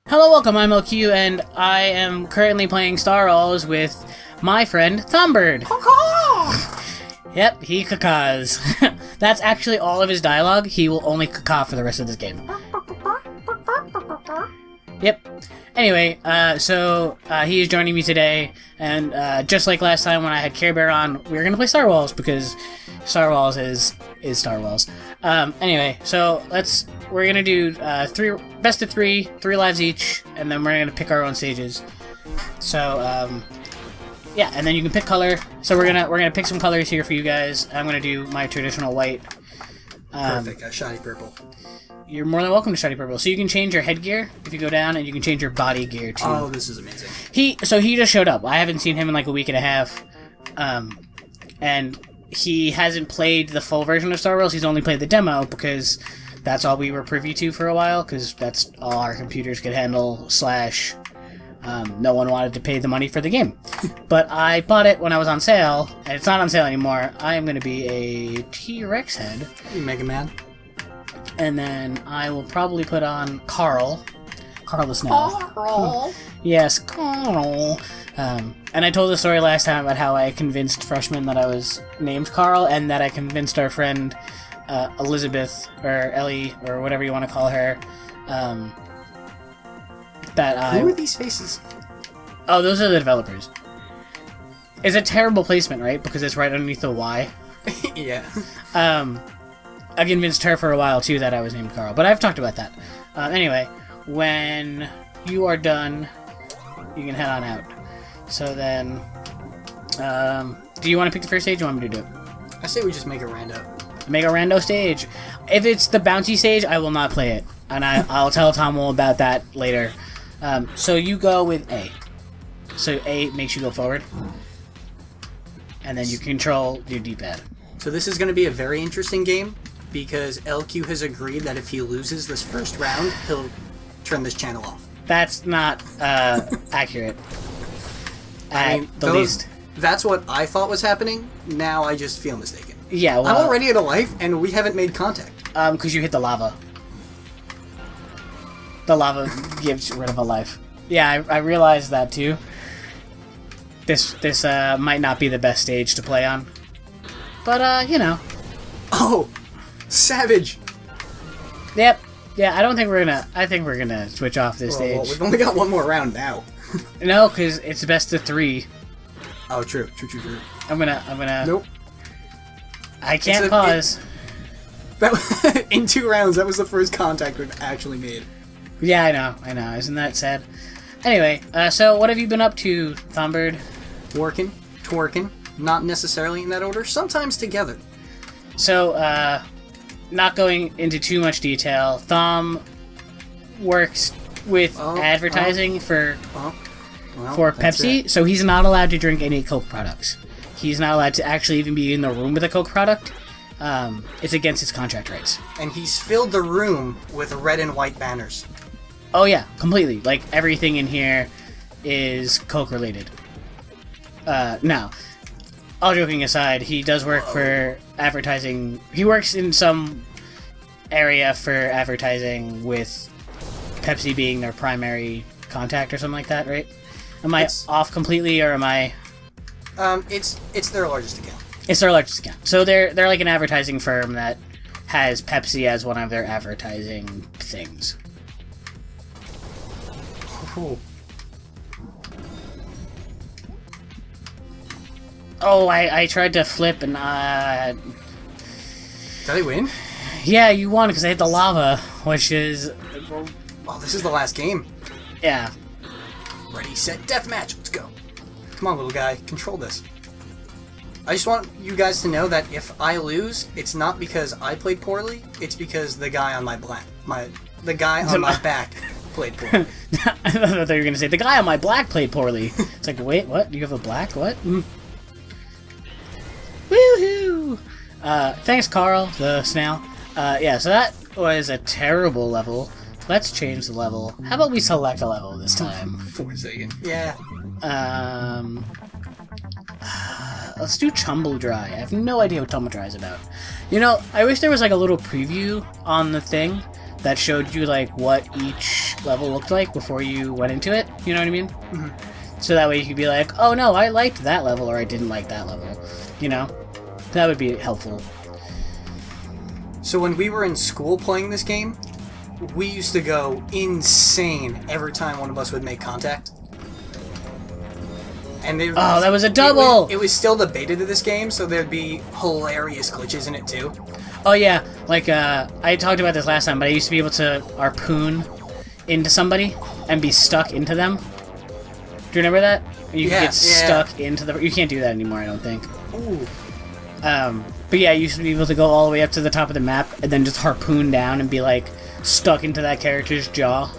Hello, welcome, I'm LQ, and I am currently playing STARWHAL with my friend, Thombird. Yep, he cacaws. That's actually all of his dialogue. He will only caca for the rest of this game. Yep. Anyway, he is joining me today, and just like last time when I had Care Bear on, we were going to play STARWHAL because STARWHAL is STARWHAL. Anyway, so we're going to do best of three lives each, and then we're going to pick our own stages. So, yeah, and then you can pick color. So we're gonna pick some colors here for you guys. I'm gonna do my traditional white. Perfect, shiny purple. You're more than welcome to shiny purple. So you can change your headgear if you go down, and you can change your body gear too. Oh, this is amazing. He just showed up. I haven't seen him in like a week and a half, and he hasn't played the full version of STARWHAL. He's only played the demo because that's all we were privy to for a while. Because that's all our computers could handle. No one wanted to pay the money for the game. But I bought it when I was on sale, and it's not on sale anymore. I am going to be a T-Rex head. You Mega Man. And then I will probably put on Carl. Carl the Snail. Carl! Yes, Carl. And I told the story last time about how I convinced freshmen that I was named Carl, and that I convinced our friend Elizabeth, or Ellie, or whatever you want to call her, Who are these faces? Oh, those are the developers. It's a terrible placement, right? Because it's right underneath the Y. Yeah. I convinced her for a while, too, that I was named Carl. But I've talked about that. Anyway, when you are done, you can head on out. So then, do you want to pick the first stage, or do you want me to do it? I say we just make a rando. Make a rando stage. If it's the bouncy stage, I will not play it. And I'll tell Tom all about that later. So you go with A. So A makes you go forward. And then you control your D-pad. So this is going to be a very interesting game, because LQ has agreed that if he loses this first round, he'll turn this channel off. That's not accurate. I mean, the least. That's what I thought was happening. Now I just feel mistaken. Yeah, well, I'm already at a life, and we haven't made contact. Because you hit the lava. The lava gives rid of a life. Yeah, I realized that too. This might not be the best stage to play on. But, you know. Oh! Savage! Yep. Yeah, I think we're gonna switch off this stage. Well, we've only got one more round now. No, because it's best of 3. Oh, true. I'm gonna... Nope. I can't pause. In 2 rounds, that was the first contact we've actually made. Yeah, I know. Isn't that sad? Anyway, so what have you been up to, Thombird? Working, twerking, not necessarily in that order, sometimes together. So, not going into too much detail, Thom works with advertising for Pepsi, so he's not allowed to drink any Coke products. He's not allowed to actually even be in the room with a Coke product. It's against his contract rights. And he's filled the room with red and white banners. Oh yeah, completely. Like, everything in here is Coke related. Now, all joking aside, he does work for advertising. He works in some area for advertising with Pepsi being their primary contact or something like that, right? Am I off completely, or am I... It's their largest account. It's their largest account. So they're like an advertising firm that has Pepsi as one of their advertising things. Cool. Oh, I tried to flip and Did I win? Yeah, you won because I hit the lava, which is... Well, this is the last game. Yeah. Ready, set, deathmatch. Let's go. Come on, little guy. Control this. I just want you guys to know that if I lose, it's not because I played poorly. It's because the guy on my back played poorly. I thought you were going to say, the guy on my black played poorly. It's like, wait, what? You have a black? What? Woohoo! Thanks, Carl, the snail. Yeah, so that was a terrible level. Let's change the level. How about we select a level this time? For a second. Yeah. Let's do Tumble Dry. I have no idea what Tumble Dry is about. You know, I wish there was like a little preview on the thing that showed you like what each each level looked like before you went into it. You know what I mean? Mm-hmm. So that way you could be like, oh no, I liked that level or I didn't like that level. You know? That would be helpful. So when we were in school playing this game, we used to go insane every time one of us would make contact. And that was a double! It was still the beta to this game, so there'd be hilarious glitches in it too. Oh yeah, like I talked about this last time, but I used to be able to harpoon into somebody and be stuck into them. Do you remember that? You could get stuck into the... You can't do that anymore, I don't think. Ooh. But yeah, you used to be able to go all the way up to the top of the map and then just harpoon down and be like stuck into that character's jaw.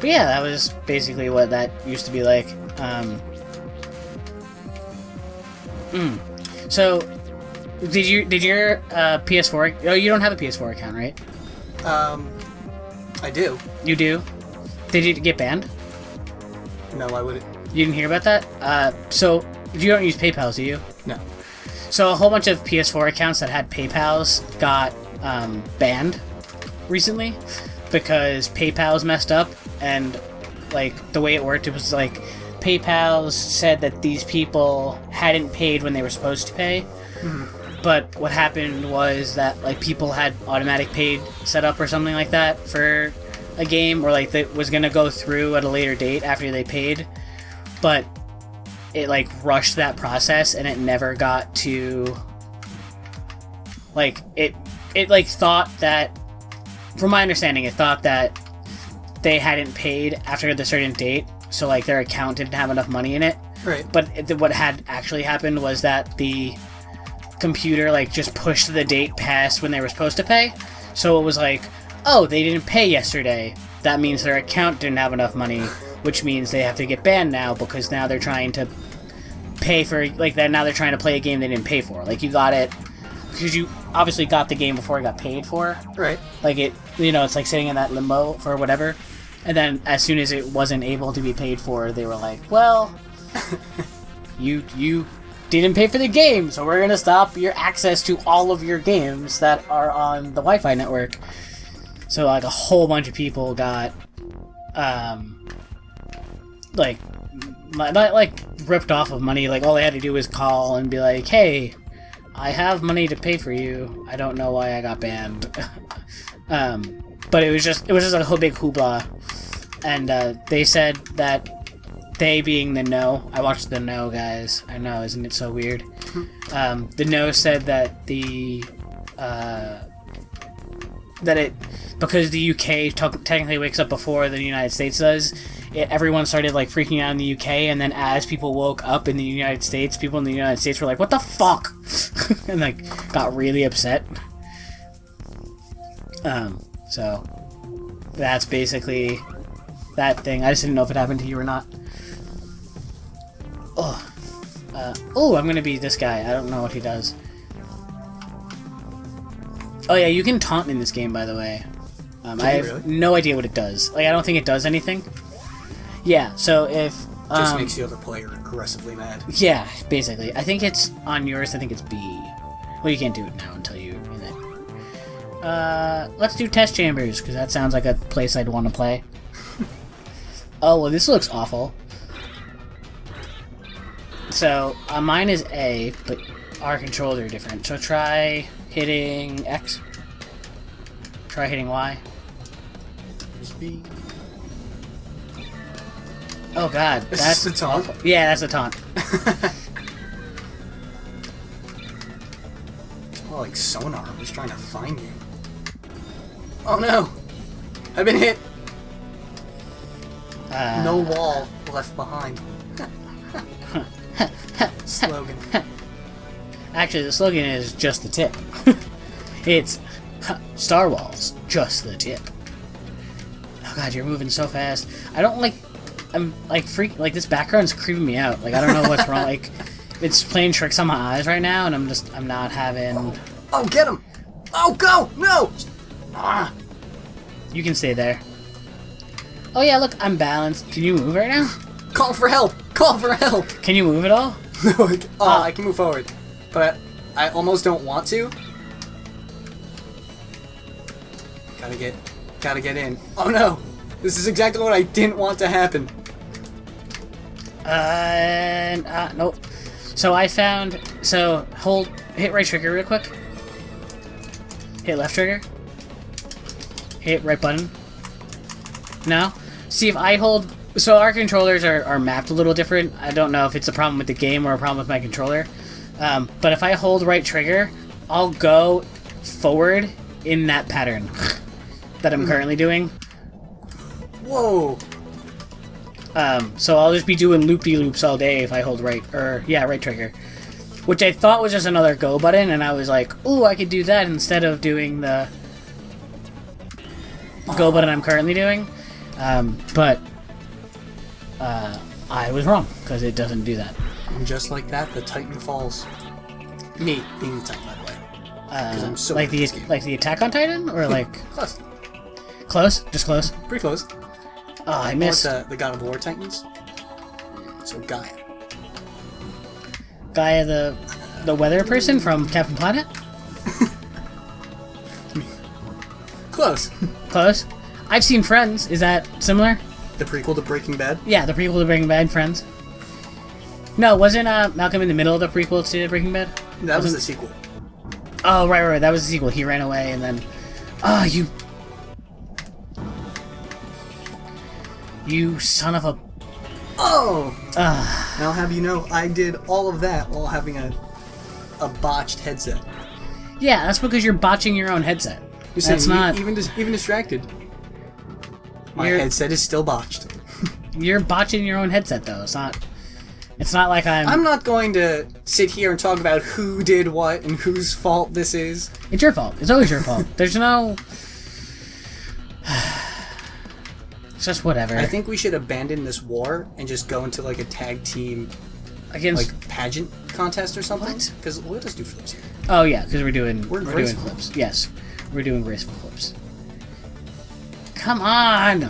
But yeah, that was basically what that used to be like. So, did your PS4? Oh, you don't have a PS4 account, right? I do. You do? Did you get banned? No, I wouldn't. You didn't hear about that? So, you don't use PayPal, do you? No. So a whole bunch of PS4 accounts that had PayPals got banned recently because PayPal's messed up, and like the way it worked, it was like PayPal said that these people hadn't paid when they were supposed to pay. Mm-hmm. But what happened was that like people had automatic paid set up or something like that for a game, or like that was gonna go through at a later date after they paid, but it like rushed that process and it never got to like it like thought that, from my understanding, it thought that they hadn't paid after the certain date, so like their account didn't have enough money in it. Right. But what had actually happened was that the computer like just pushed the date past when they were supposed to pay, so it was like, oh, they didn't pay yesterday, that means their account didn't have enough money, which means they have to get banned now because now they're trying to pay for like that. Now they're trying to play a game they didn't pay for. Like you got it because you obviously got the game before it got paid for. Right. Like it, you know, it's like sitting in that limbo for whatever. And then as soon as it wasn't able to be paid for, they were like, well, you didn't pay for the game, so we're gonna stop your access to all of your games that are on the Wi-Fi network. So like a whole bunch of people got like not like ripped off of money. Like all they had to do was call and be like, hey, I have money to pay for you, I don't know why I got banned. But it was just a whole big hoopla, and they said that they, being the No, I watched the No guys, I know, isn't it so weird? The No said that that it, because the UK technically wakes up before the United States does, everyone started like freaking out in the UK, and then as people woke up in the United States, people in the United States were like, what the fuck? And like got really upset. So that's basically that thing. I just didn't know if it happened to you or not. I'm gonna be this guy. I don't know what he does. Oh yeah, you can taunt in this game, by the way. I have no idea what it does. Like, I don't think it does anything. Yeah, so if... just makes the other player aggressively mad. Yeah, basically. I think it's on yours, I think it's B. Well, you can't do it now until you... let's do test chambers, because that sounds like a place I'd want to play. Oh, well, this looks awful. So, mine is A, but our controls are different. So try hitting X. Try hitting Y. Here's B. Oh god, that's the taunt? Awful. Yeah, that's a taunt. Oh, like sonar, I'm just trying to find you. Oh no! I've been hit! No wall left behind. Slogan. Actually, the slogan is just the tip. It's STARWHAL's just the tip. Oh god, you're moving so fast. I don't like... I'm like like this background's creeping me out. Like I don't know what's wrong. Like it's playing tricks on my eyes right now, and I'm not having... Oh, get him! Oh, go! No! Ah. You can stay there. Oh yeah, look, I'm balanced. Can you move right now? Call for help! Call for help! Can you move at all? No, I can move forward, but I almost don't want to, Gotta get in. Oh no! This is exactly what I didn't want to happen. Nope. So I found, hit right trigger real quick. Hit left trigger. Hit right button. Now, see if I hold, so our controllers are mapped a little different. I don't know if it's a problem with the game or a problem with my controller. But if I hold right trigger, I'll go forward in that pattern that I'm currently doing. Whoa! So I'll just be doing loop-de-loops all day if I hold right trigger. Which I thought was just another go button, and I was like, ooh, I could do that instead of doing the go button I'm currently doing. But I was wrong, because it doesn't do that. And just like that, the Titan falls. Me being the Titan, by the way. Because I'm so like the Attack on Titan? Or like... Close. Close? Just close? Pretty close. Oh, I missed. The God of War Titans. So Gaia. Gaia, the weather person from Captain Planet? Close. Close? I've seen Friends. Is that similar? The prequel to Breaking Bad? Yeah, the prequel to Breaking Bad, Friends. No, wasn't Malcolm in the middle of the prequel to Breaking Bad? That was the sequel. Oh, right. That was the sequel. He ran away and then... Oh, You son of a... Oh! I'll have you know, I did all of that while having a botched headset. Yeah, that's because you're botching your own headset. That's not... Even distracted. My headset is still botched. You're botching your own headset, though. It's not like I'm not going to sit here and talk about who did what and whose fault this is. It's your fault. It's always your fault. There's no... It's just whatever. I think we should abandon this war and just go into like a tag team against like pageant contest or something. Because let us do flips here. Oh yeah, because we're doing flips. Yes, we're doing graceful flips. Come on. You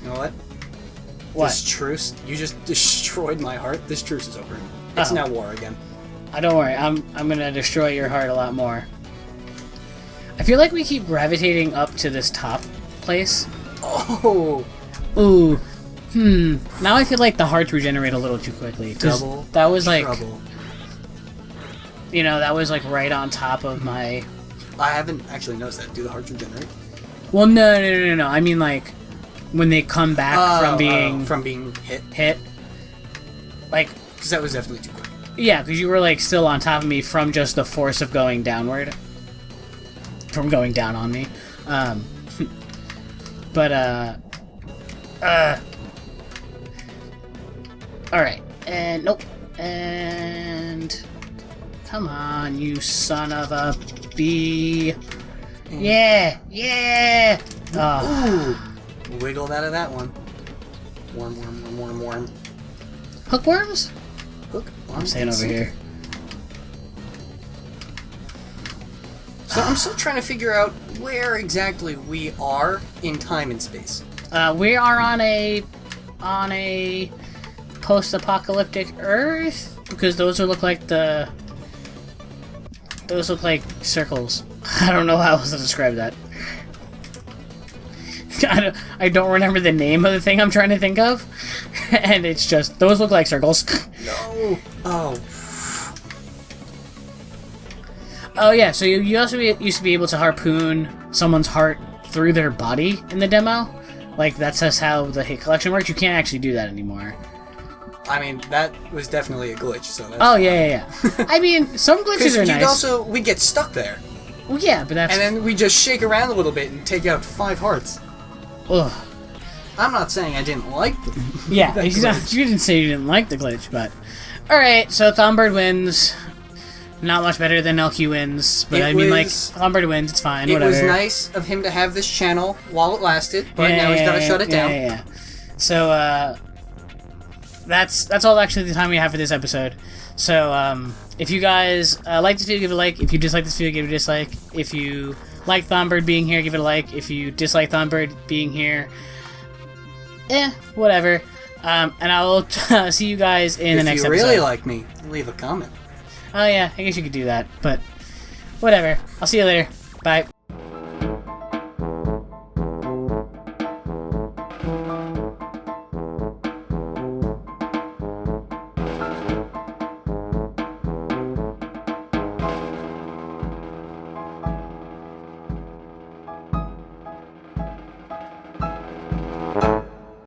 know what? What? This truce, you just destroyed my heart. This truce is over. It's now war again. Don't worry. I'm gonna destroy your heart a lot more. I feel like we keep gravitating up to this top place. Oh. Ooh. Now I feel like the hearts regenerate a little too quickly. Double. That was like... Trouble. You know, that was like right on top of my... I haven't actually noticed that. Do the hearts regenerate? Well, no. I mean, like, when they come back from being hit. Like... Because that was definitely too quick. Yeah, because you were, like, still on top of me from just the force of going downward. From going down on me. Alright. And, nope. And... Come on, you son of a bee. Yeah! Ooh! Wiggled out of that one. Worm. Hookworms? Hook? I'm saying over here. So I'm still trying to figure out where exactly we are in time and space. We are on a post-apocalyptic Earth, because those look like circles. I don't know how else to describe that. I don't remember the name of the thing I'm trying to think of, and it's just those look like circles. No. Oh yeah, so you also used to be able to harpoon someone's heart through their body in the demo. Like, that's just how the hit collection works. You can't actually do that anymore. I mean, that was definitely a glitch, so that's... Oh, yeah. I mean, some glitches are nice. We get stuck there. Well, yeah, but that's... And then we just shake around a little bit and take out 5 hearts. Ugh. I'm not saying I didn't like the Yeah, you didn't say you didn't like the glitch, but... Alright, so Thombird wins. Not much better than LQ wins, but Thombird wins, it's fine, whatever. It was nice of him to have this channel while it lasted, but now he's gotta shut it down. Yeah. So, that's all actually the time we have for this episode. So, if you guys like this video, give it a like. If you dislike this video, give it a dislike. If you like Thombird being here, give it a like. If you dislike Thombird being here, whatever. And I will see you guys in the next episode. If you really like me, leave a comment. Oh yeah, I guess you could do that, but whatever. I'll see you later. Bye.